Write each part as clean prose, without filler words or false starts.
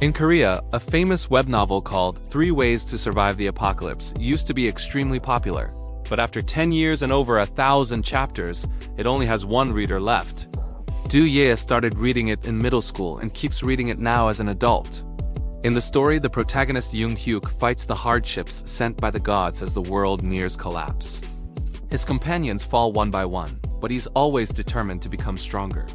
In Korea, a famous web novel called 3 Ways to Survive the Apocalypse used to be extremely popular, but after 10 years and over 1,000 chapters, it only has one reader left. Do-ye started reading it in middle school and keeps reading it now as an adult. In the story, the protagonist Young-hyuk fights the hardships sent by the gods as the world nears collapse. His companions fall one by one, but he's always determined to become stronger.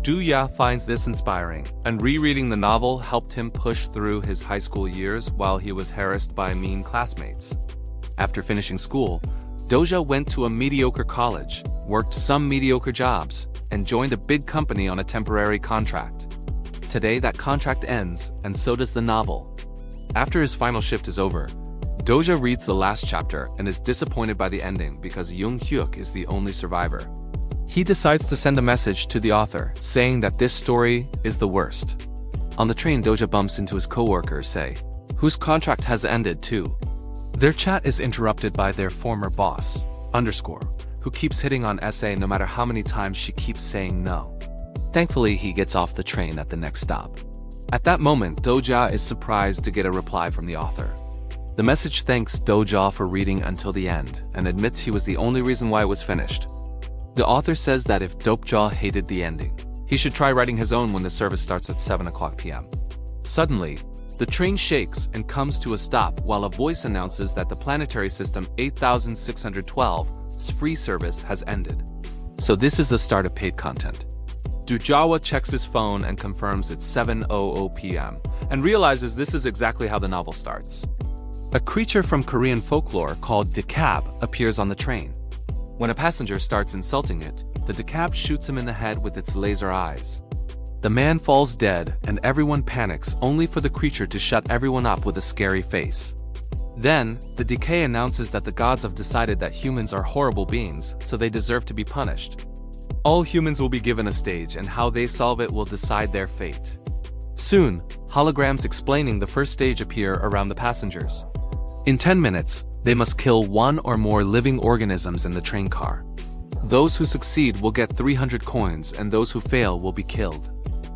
Do-ya finds this inspiring, and rereading the novel helped him push through his high school years while he was harassed by mean classmates. After finishing school, Do-ya went to a mediocre college, worked some mediocre jobs, and joined a big company on a temporary contract. Today that contract ends, and so does the novel. After his final shift is over, Do-ya reads the last chapter and is disappointed by the ending because Young-hyuk is the only survivor. He decides to send a message to the author, saying that this story is the worst. On the train, Do-ya bumps into his co-workers, whose contract has ended too. Their chat is interrupted by their former boss, _, who keeps hitting on SA no matter how many times she keeps saying no. Thankfully, he gets off the train at the next stop. At that moment, Do-ya is surprised to get a reply from the author. The message thanks Do-ya for reading until the end and admits he was the only reason why it was finished. The author says that if Do-ya hated the ending, he should try writing his own when the service starts at 7:00 p.m. Suddenly, the train shakes and comes to a stop while a voice announces that the planetary system 8612's free service has ended. So this is the start of paid content. Do-ya checks his phone and confirms it's 7:00 p.m. and realizes this is exactly how the novel starts. A creature from Korean folklore called dekh appears on the train. When a passenger starts insulting it, the dekh shoots him in the head with its laser eyes. The man falls dead and everyone panics only for the creature to shut everyone up with a scary face. Then, the dekh announces that the gods have decided that humans are horrible beings, so they deserve to be punished. All humans will be given a stage and how they solve it will decide their fate. Soon, holograms explaining the first stage appear around the passengers. In 10 minutes, they must kill one or more living organisms in the train car. Those who succeed will get 300 coins and those who fail will be killed.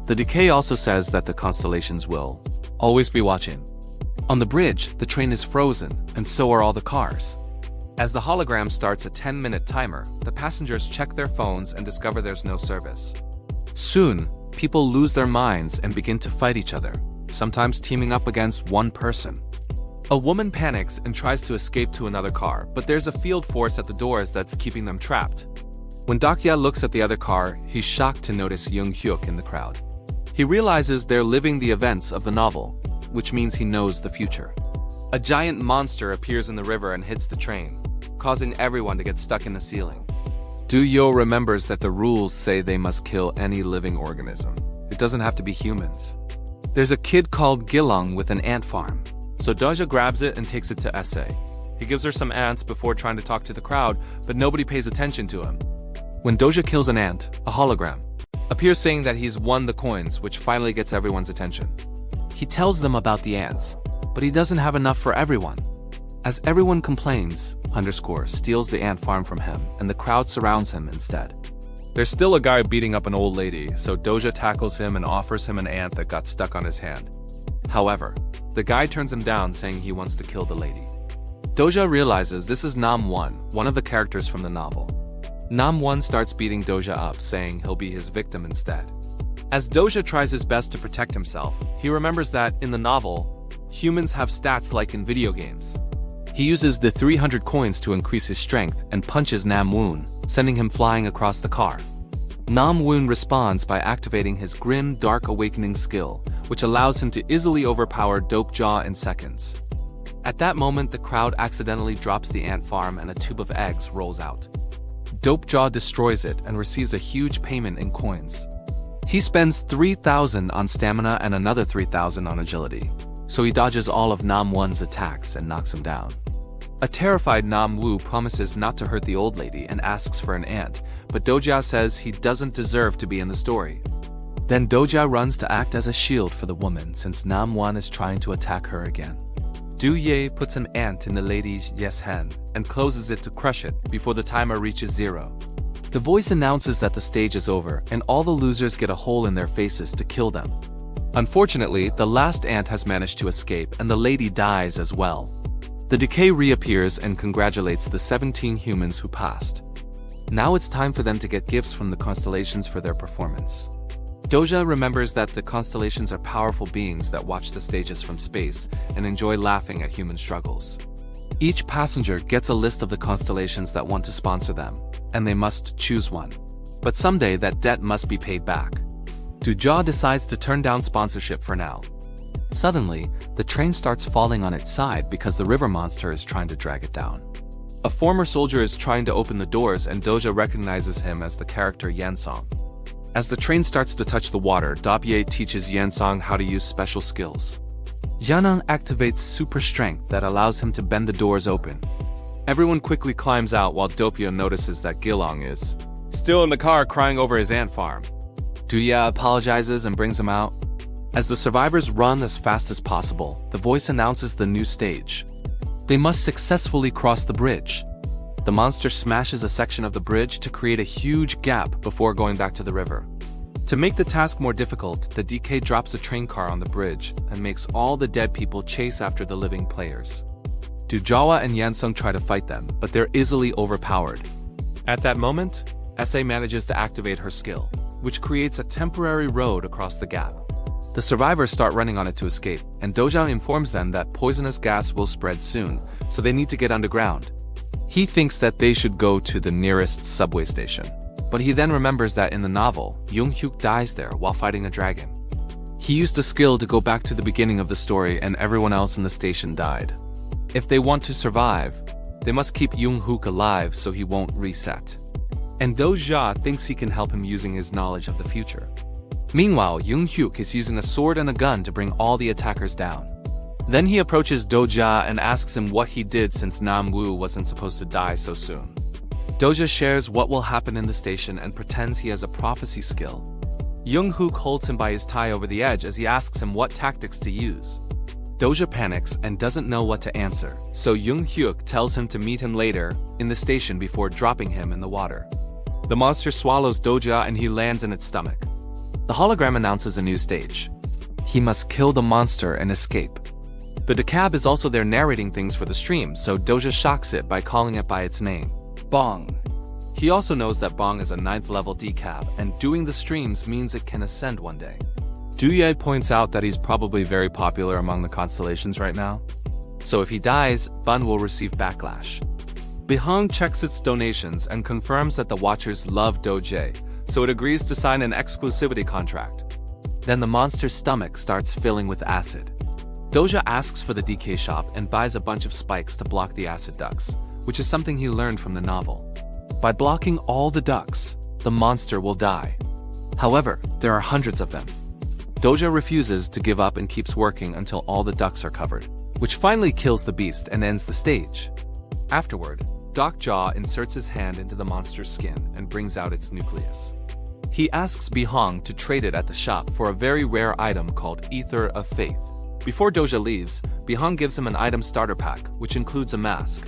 The dekh also says that the constellations will always be watching. On the bridge, the train is frozen, and so are all the cars. As the hologram starts a 10-minute timer, the passengers check their phones and discover there's no service. Soon, people lose their minds and begin to fight each other, sometimes teaming up against one person. A woman panics and tries to escape to another car, but there's a field force at the doors that's keeping them trapped. When Do-ya looks at the other car, he's shocked to notice Young-hyuk in the crowd. He realizes they're living the events of the novel, which means he knows the future. A giant monster appears in the river and hits the train, causing everyone to get stuck in the ceiling. Do-ya remembers that the rules say they must kill any living organism. It doesn't have to be humans. There's a kid called Gilong with an ant farm. So Do-ya grabs it and takes it to SA. He gives her some ants before trying to talk to the crowd, but nobody pays attention to him. When Do-ya kills an ant, a hologram appears saying that he's won the coins, which finally gets everyone's attention. He tells them about the ants, but he doesn't have enough for everyone. As everyone complains, _ steals the ant farm from him, and the crowd surrounds him instead. There's still a guy beating up an old lady, so Do-ya tackles him and offers him an ant that got stuck on his hand. However, the guy turns him down, saying he wants to kill the lady. Do-ya realizes this is Nam-won, one of the characters from the novel. Nam-won starts beating Do-ya up, saying he'll be his victim instead. As Do-ya tries his best to protect himself, he remembers that, in the novel, humans have stats like in video games. He uses the 300 coins to increase his strength and punches Nam-won, sending him flying across the car. Nam-won responds by activating his Grim Dark Awakening skill, which allows him to easily overpower Do-ya in seconds. At that moment, the crowd accidentally drops the ant farm and a tube of eggs rolls out. Do-ya destroys it and receives a huge payment in coins. He spends 3,000 on stamina and another 3,000 on agility, so he dodges all of Nam-won's attacks and knocks him down. A terrified Nam-woo promises not to hurt the old lady and asks for an ant, but Do-ya says he doesn't deserve to be in the story. Then Do-ya runs to act as a shield for the woman since Nam-won is trying to attack her again. Do-ye puts an ant in the lady's yes hand and closes it to crush it before the timer reaches 0. The voice announces that the stage is over and all the losers get a hole in their faces to kill them. Unfortunately, the last ant has managed to escape and the lady dies as well. The dekh reappears and congratulates the 17 humans who passed. Now it's time for them to get gifts from the constellations for their performance. Doja remembers that the constellations are powerful beings that watch the stages from space and enjoy laughing at human struggles. Each passenger gets a list of the constellations that want to sponsor them, and they must choose one. But someday that debt must be paid back. Doja decides to turn down sponsorship for now. Suddenly, the train starts falling on its side because the river monster is trying to drag it down. A former soldier is trying to open the doors and Doja recognizes him as the character Yansong. As the train starts to touch the water, Doppie teaches Yansong how to use special skills. Yanong activates super strength that allows him to bend the doors open. Everyone quickly climbs out while Doppie notices that Gilong is still in the car crying over his ant farm. Duya apologizes and brings him out. As the survivors run as fast as possible, the voice announces the new stage. They must successfully cross the bridge. The monster smashes a section of the bridge to create a huge gap before going back to the river. To make the task more difficult, the dekh drops a train car on the bridge and makes all the dead people chase after the living players. Doja and Yansong try to fight them, but they're easily overpowered. At that moment, Sa manages to activate her skill, which creates a temporary road across the gap. The survivors start running on it to escape, and Doja informs them that poisonous gas will spread soon, so they need to get underground. He thinks that they should go to the nearest subway station, but he then remembers that in the novel, Young-hyuk dies there while fighting a dragon. He used a skill to go back to the beginning of the story and everyone else in the station died. If they want to survive, they must keep Young-hyuk alive so he won't reset. And Doja thinks he can help him using his knowledge of the future. Meanwhile, Young-hyuk is using a sword and a gun to bring all the attackers down. Then he approaches Doja and asks him what he did since Nam-woo wasn't supposed to die so soon. Doja shares what will happen in the station and pretends he has a prophecy skill. Young-hyuk holds him by his tie over the edge as he asks him what tactics to use. Doja panics and doesn't know what to answer, so Young-hyuk tells him to meet him later in the station before dropping him in the water. The monster swallows Doja and he lands in its stomach. The hologram announces a new stage. He must kill the monster and escape. The decab is also there narrating things for the stream, so Doja shocks it by calling it by its name, Bong. He also knows that Bong is a 9th level decab, and doing the streams means it can ascend one day. Duyed points out that he's probably very popular among the constellations right now. So if he dies, Bun will receive backlash. Bihang checks its donations and confirms that the Watchers love Doje, so it agrees to sign an exclusivity contract. Then the monster's stomach starts filling with acid. Doja asks for the dekh shop and buys a bunch of spikes to block the acid ducts, which is something he learned from the novel. By blocking all the ducts, the monster will die. However, there are hundreds of them. Doja refuses to give up and keeps working until all the ducts are covered, which finally kills the beast and ends the stage. Afterward, Dokja inserts his hand into the monster's skin and brings out its nucleus. He asks Bihang to trade it at the shop for a very rare item called Ether of Faith. Before Doja leaves, Bihang gives him an item starter pack, which includes a mask.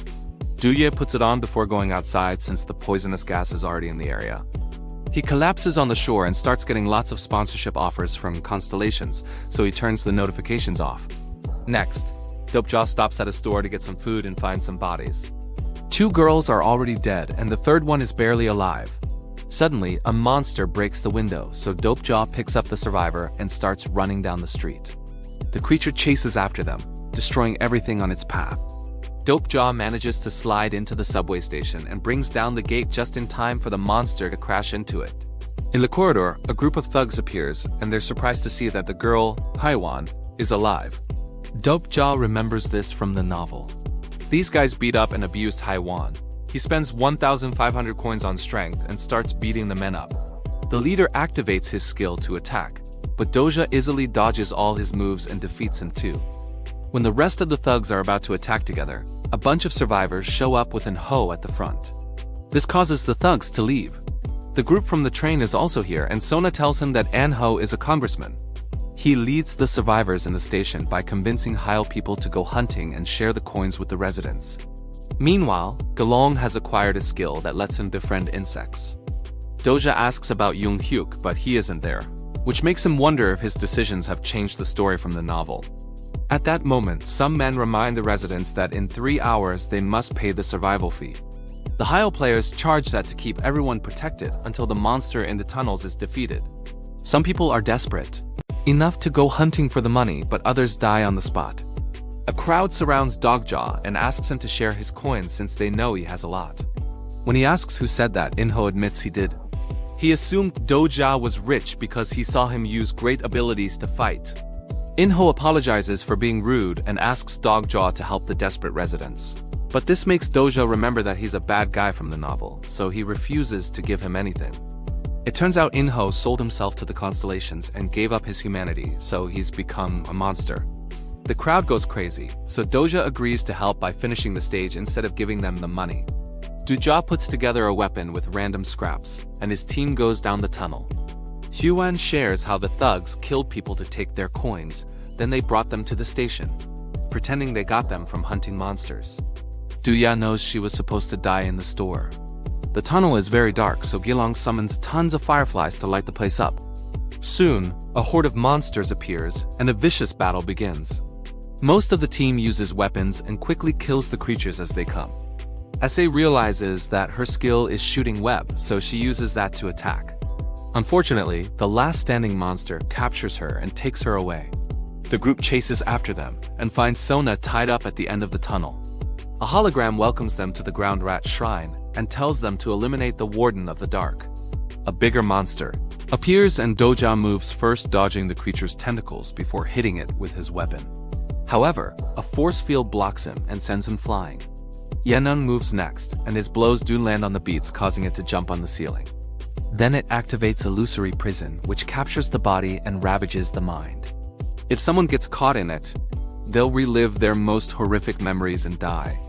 Duye puts it on before going outside since the poisonous gas is already in the area. He collapses on the shore and starts getting lots of sponsorship offers from constellations, so he turns the notifications off. Next, Dokja stops at a store to get some food and finds some bodies. 2 girls are already dead and the third one is barely alive. Suddenly, a monster breaks the window, so Dokja picks up the survivor and starts running down the street. The creature chases after them, destroying everything on its path. Dokja manages to slide into the subway station and brings down the gate just in time for the monster to crash into it. In the corridor, a group of thugs appears and they're surprised to see that the girl, Haiwan, is alive. Dokja remembers this from the novel. These guys beat up and abused Haiwan. He spends 1,500 coins on strength and starts beating the men up. The leader activates his skill to attack, but Doja easily dodges all his moves and defeats him too. When the rest of the thugs are about to attack together, a bunch of survivors show up with an Ho at the front. This causes the thugs to leave. The group from the train is also here and Sona tells him that An Ho is a congressman. He leads the survivors in the station by convincing Heil people to go hunting and share the coins with the residents. Meanwhile, Galong has acquired a skill that lets him befriend insects. Doja asks about Young-hyuk, but he isn't there. which makes him wonder if his decisions have changed the story from the novel. At that moment, some men remind the residents that in 3 hours they must pay the survival fee. The Hyle players charge that to keep everyone protected until the monster in the tunnels is defeated. Some people are desperate enough to go hunting for the money, but others die on the spot. A crowd surrounds Dogjaw and asks him to share his coins since they know he has a lot. When he asks who said that, Inho admits he did. He assumed Dogjaw was rich because he saw him use great abilities to fight. Inho apologizes for being rude and asks Dogjaw to help the desperate residents. But this makes Dogjaw remember that he's a bad guy from the novel, so he refuses to give him anything. It turns out Inho sold himself to the constellations and gave up his humanity, so he's become a monster. The crowd goes crazy, so Dogjaw agrees to help by finishing the stage instead of giving them the money. Dogjaw puts together a weapon with random scraps, and his team goes down the tunnel. Huan shares how the thugs killed people to take their coins, then they brought them to the station, pretending they got them from hunting monsters. Duya knows she was supposed to die in the store. The tunnel is very dark, so Gilong summons tons of fireflies to light the place up. Soon, a horde of monsters appears, and a vicious battle begins. Most of the team uses weapons and quickly kills the creatures as they come. Sa realizes that her skill is shooting web, so she uses that to attack. Unfortunately, the last standing monster captures her and takes her away. The group chases after them, and finds Sona tied up at the end of the tunnel. A hologram welcomes them to the ground rat shrine, and tells them to eliminate the warden of the dark. A bigger monster appears and Dogjaw moves first, dodging the creature's tentacles before hitting it with his weapon. However, a force field blocks him and sends him flying. Yanun moves next, and his blows do land on the beats, causing it to jump on the ceiling. Then it activates illusory prison, which captures the body and ravages the mind. If someone gets caught in it, they'll relive their most horrific memories and die.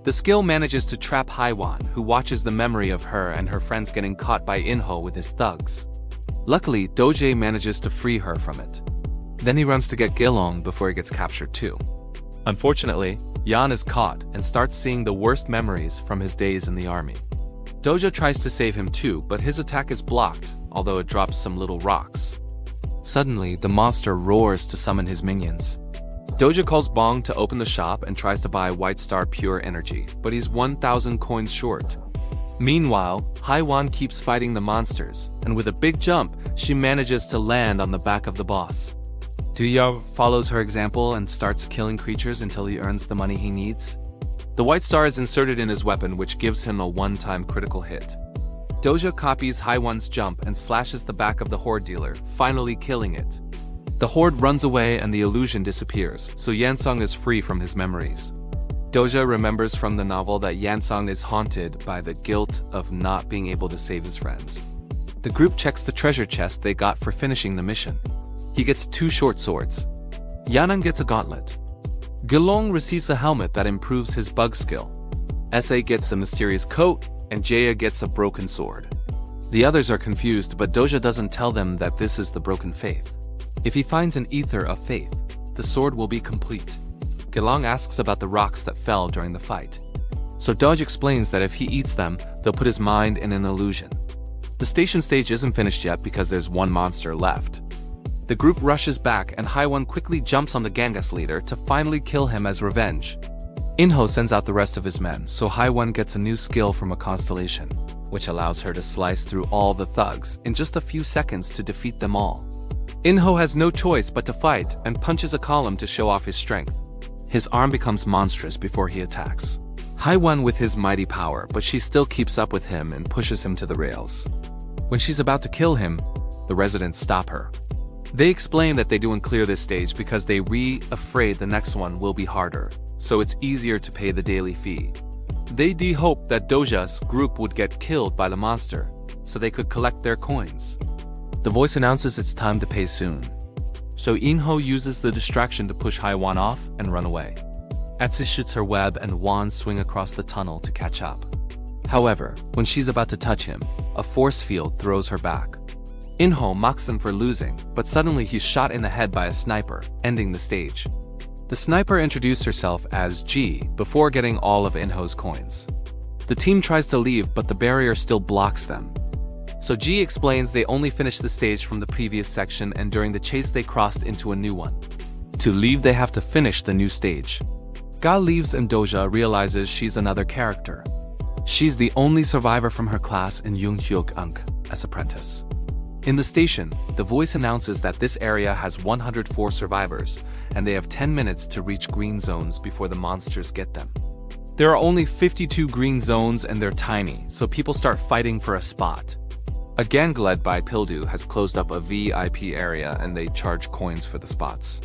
The skill manages to trap Haiwan, who watches the memory of her and her friends getting caught by Inho with his thugs. Luckily, Dojie manages to free her from it. Then he runs to get Gilong before he gets captured too. Unfortunately, Yan is caught and starts seeing the worst memories from his days in the army. Doja tries to save him too, but his attack is blocked, although it drops some little rocks. Suddenly, the monster roars to summon his minions. Doja calls Bong to open the shop and tries to buy White Star Pure Energy, but he's 1,000 coins short. Meanwhile, Haiwan keeps fighting the monsters, and with a big jump, she manages to land on the back of the boss. Duya follows her example and starts killing creatures until he earns the money he needs. The White Star is inserted in his weapon, which gives him a one-time critical hit. Doja copies Haiwan's jump and slashes the back of the horde dealer, finally killing it. The horde runs away and the illusion disappears, so Yansong is free from his memories. Doja remembers from the novel that Yansong is haunted by the guilt of not being able to save his friends. The group checks the treasure chest they got for finishing the mission. He gets 2 short swords. Yanang gets a gauntlet. Gilong receives a helmet that improves his bug skill. Sa gets a mysterious coat, and Jaya gets a broken sword. The others are confused, but Doja doesn't tell them that this is the broken faith. If he finds an ether of faith, the sword will be complete. Gilong asks about the rocks that fell during the fight. So Dodge explains that if he eats them, they'll put his mind in an illusion. The station stage isn't finished yet because there's one monster left. The group rushes back and Haiwan quickly jumps on the Gangas leader to finally kill him as revenge. Inho sends out the rest of his men, so Haiwan gets a new skill from a constellation, which allows her to slice through all the thugs in just a few seconds to defeat them all. Inho has no choice but to fight and punches a column to show off his strength. His arm becomes monstrous before he attacks. Haiwan with his mighty power, but she still keeps up with him and pushes him to the rails. When she's about to kill him, the residents stop her. They explain that they don't clear this stage because they afraid the next one will be harder, so it's easier to pay the daily fee. They hope that Doja's group would get killed by the monster, so they could collect their coins. The voice announces it's time to pay soon. So Inho uses the distraction to push Haiwan off and run away. Atsi shoots her web and wands swing across the tunnel to catch up. However, when she's about to touch him, a force field throws her back. Inho mocks them for losing, but suddenly he's shot in the head by a sniper, ending the stage. The sniper introduced herself as G before getting all of Inho's coins. The team tries to leave, but the barrier still blocks them. So Ji explains they only finished the stage from the previous section, and during the chase they crossed into a new one. To leave they have to finish the new stage. Ga leaves and Doja realizes she's another character. She's the only survivor from her class in Yoonhyuk Unk as apprentice. In the station, the voice announces that this area has 104 survivors, and they have 10 minutes to reach green zones before the monsters get them. There are only 52 green zones and they're tiny, so people start fighting for a spot. A gang led by Pildu has closed up a VIP area and they charge coins for the spots.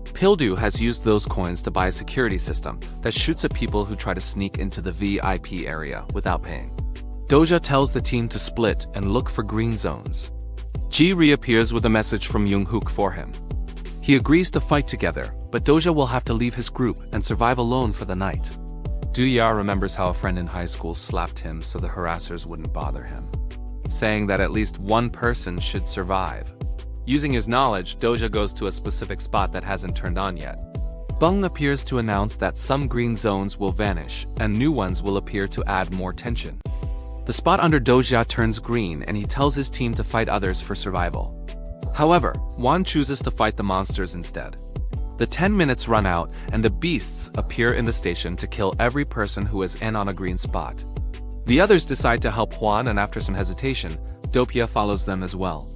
Pildu has used those coins to buy a security system that shoots at people who try to sneak into the VIP area without paying. Doja tells the team to split and look for green zones. Ji reappears with a message from Yoonhyuk for him. He agrees to fight together, but Doja will have to leave his group and survive alone for the night. Do-ya remembers how a friend in high school slapped him so the harassers wouldn't bother him, saying that at least one person should survive. Using his knowledge, Doja goes to a specific spot that hasn't turned on yet. Bung appears to announce that some green zones will vanish and new ones will appear to add more tension. The spot under Doja turns green and he tells his team to fight others for survival. However, Wan chooses to fight the monsters instead. The 10 minutes run out and the beasts appear in the station to kill every person who is in on a green spot. The others decide to help Juan, and after some hesitation, Dopia follows them as well.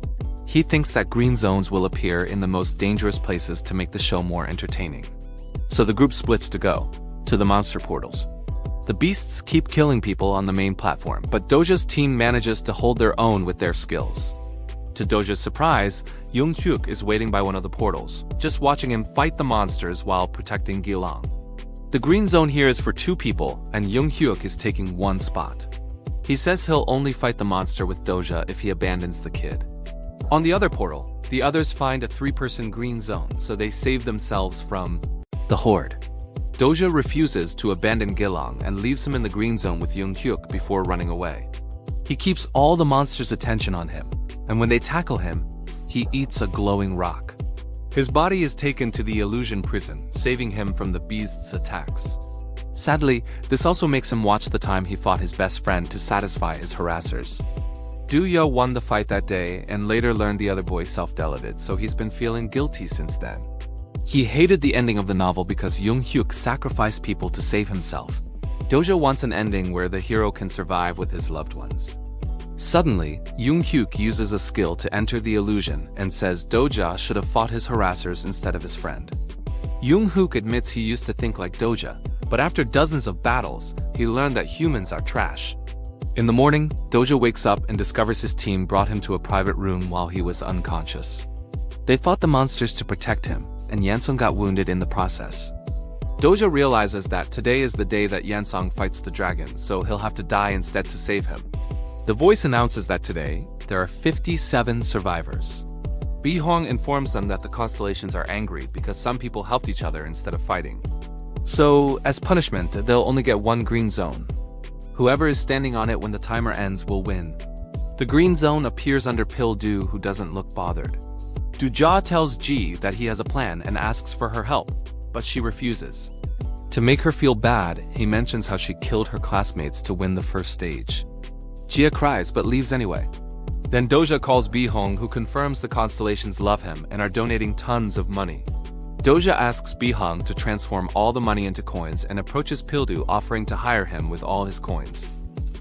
He thinks that green zones will appear in the most dangerous places to make the show more entertaining. So the group splits to go to the monster portals. The beasts keep killing people on the main platform, but Doja's team manages to hold their own with their skills. To Doja's surprise, Yoonhyuk is waiting by one of the portals, just watching him fight the monsters while protecting Gilang. The green zone here is for 2 people, and Yoonhyuk is taking 1 spot. He says he'll only fight the monster with Doja if he abandons the kid. On the other portal, the others find a 3-person green zone, so they save themselves from the horde. Doja refuses to abandon Gilang and leaves him in the green zone with Yoonhyuk before running away. He keeps all the monsters' attention on him, and when they tackle him, he eats a glowing rock. His body is taken to the illusion prison, saving him from the beast's attacks. Sadly, this also makes him watch the time he fought his best friend to satisfy his harassers. Do-ya won the fight that day and later learned the other boy self-deleted, so he's been feeling guilty since then. He hated the ending of the novel because Yoonhyuk sacrificed people to save himself. Doja wants an ending where the hero can survive with his loved ones. Suddenly, Yoonhyuk uses a skill to enter the illusion and says Doja should have fought his harassers instead of his friend. Yoonhyuk admits he used to think like Doja, but after dozens of battles, he learned that humans are trash. In the morning, Doja wakes up and discovers his team brought him to a private room while he was unconscious. They fought the monsters to protect him, and Yansong got wounded in the process. Doja realizes that today is the day that Yansong fights the dragon, so he'll have to die instead to save him. The voice announces that today, there are 57 survivors. Bihong informs them that the constellations are angry because some people helped each other instead of fighting. So, as punishment, they'll only get 1 green zone. Whoever is standing on it when the timer ends will win. The green zone appears under Pildu, who doesn't look bothered. Doja tells Ji that he has a plan and asks for her help, but she refuses. To make her feel bad, he mentions how she killed her classmates to win the first stage. Jia cries but leaves anyway. Then Doja calls Bihong, who confirms the constellations love him and are donating tons of money. Doja asks Bihong to transform all the money into coins and approaches Pildu, offering to hire him with all his coins.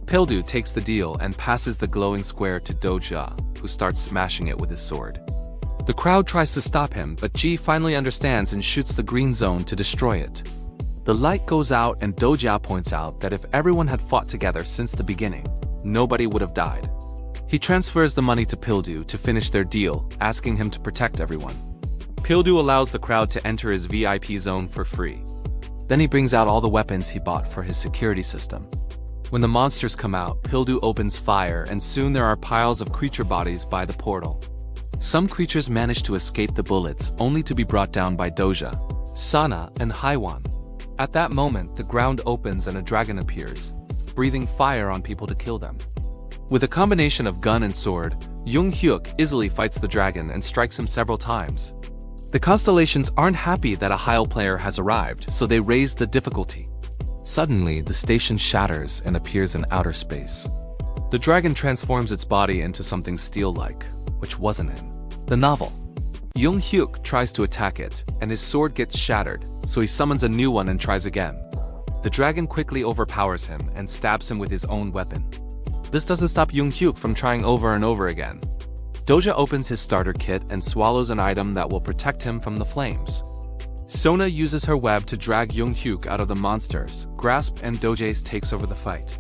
Pildu takes the deal and passes the glowing square to Doja, who starts smashing it with his sword. The crowd tries to stop him, but Ji finally understands and shoots the green zone to destroy it. The light goes out and Doja points out that if everyone had fought together since the beginning, nobody would have died. He transfers the money to Pildu to finish their deal, asking him to protect everyone. Pildu allows the crowd to enter his VIP zone for free. Then he brings out all the weapons he bought for his security system. When the monsters come out, Pildu opens fire and soon there are piles of creature bodies by the portal. Some creatures manage to escape the bullets, only to be brought down by Doja, Sana, and Haiwan. At that moment, the ground opens and a dragon appears, breathing fire on people to kill them. With a combination of gun and sword, Yoonhyuk easily fights the dragon and strikes him several times. The constellations aren't happy that a Heil player has arrived, so they raise the difficulty. Suddenly, the station shatters and appears in outer space. The dragon transforms its body into something steel-like, which wasn't in the novel. Jung-hyuk tries to attack it, and his sword gets shattered, so he summons a new one and tries again. The dragon quickly overpowers him and stabs him with his own weapon. This doesn't stop Jung-hyuk from trying over and over again. Doja opens his starter kit and swallows an item that will protect him from the flames. Sona uses her web to drag Jung-hyuk out of the monster's grasp, and Doja's takes over the fight.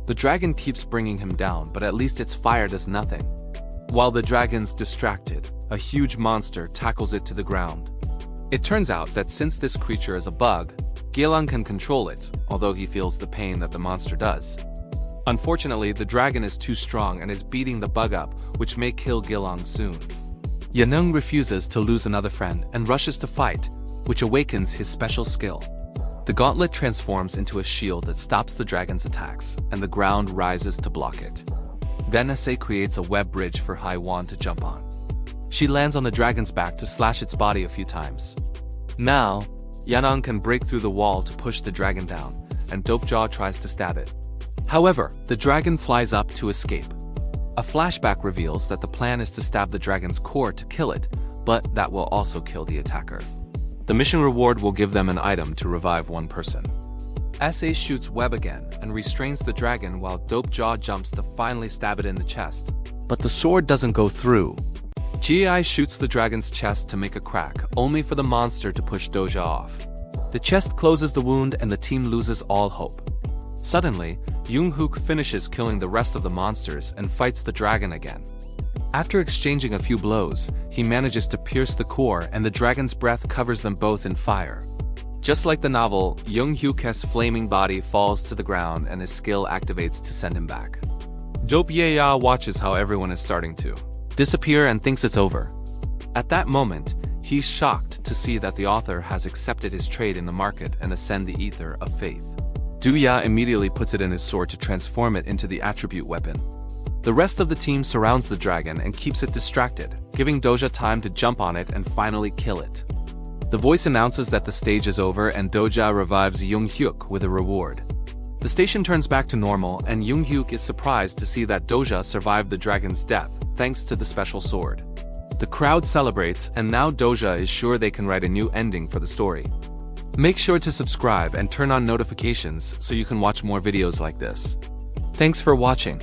The dragon keeps bringing him down, but at least its fire does nothing. While the dragon's distracted, a huge monster tackles it to the ground. It turns out that since this creature is a bug, Gyelang can control it, although he feels the pain that the monster does. Unfortunately, the dragon is too strong and is beating the bug up, which may kill Gyelang soon. Yanung refuses to lose another friend and rushes to fight, which awakens his special skill. The gauntlet transforms into a shield that stops the dragon's attacks, and the ground rises to block it. Then Issei creates a web bridge for Haiwan to jump on. She lands on the dragon's back to slash its body a few times. Now, Yanung can break through the wall to push the dragon down, and Dopejaw tries to stab it. However, the dragon flies up to escape. A flashback reveals that the plan is to stab the dragon's core to kill it, but that will also kill the attacker. The mission reward will give them an item to revive one person. Issei shoots web again and restrains the dragon while Dopejaw jumps to finally stab it in the chest, but the sword doesn't go through. Gi shoots the dragon's chest to make a crack, only for the monster to push Doja off. The chest closes the wound and the team loses all hope. Suddenly, Jung-hyuk finishes killing the rest of the monsters and fights the dragon again. After exchanging a few blows, he manages to pierce the core and the dragon's breath covers them both in fire. Just like the novel, Jung-hyuk's flaming body falls to the ground and his skill activates to send him back. Dopejaw watches how everyone is starting to disappear and thinks it's over. At that moment, he's shocked to see that the author has accepted his trade in the market and ascend the ether of faith. Duya immediately puts it in his sword to transform it into the attribute weapon. The rest of the team surrounds the dragon and keeps it distracted, giving Doja time to jump on it and finally kill it. The voice announces that the stage is over and Doja revives Jung-hyuk with a reward. The station turns back to normal and Jung-hyuk is surprised to see that Doja survived the dragon's death thanks to the special sword. The crowd celebrates and now Doja is sure they can write a new ending for the story. Make sure to subscribe and turn on notifications so you can watch more videos like this. Thanks for watching.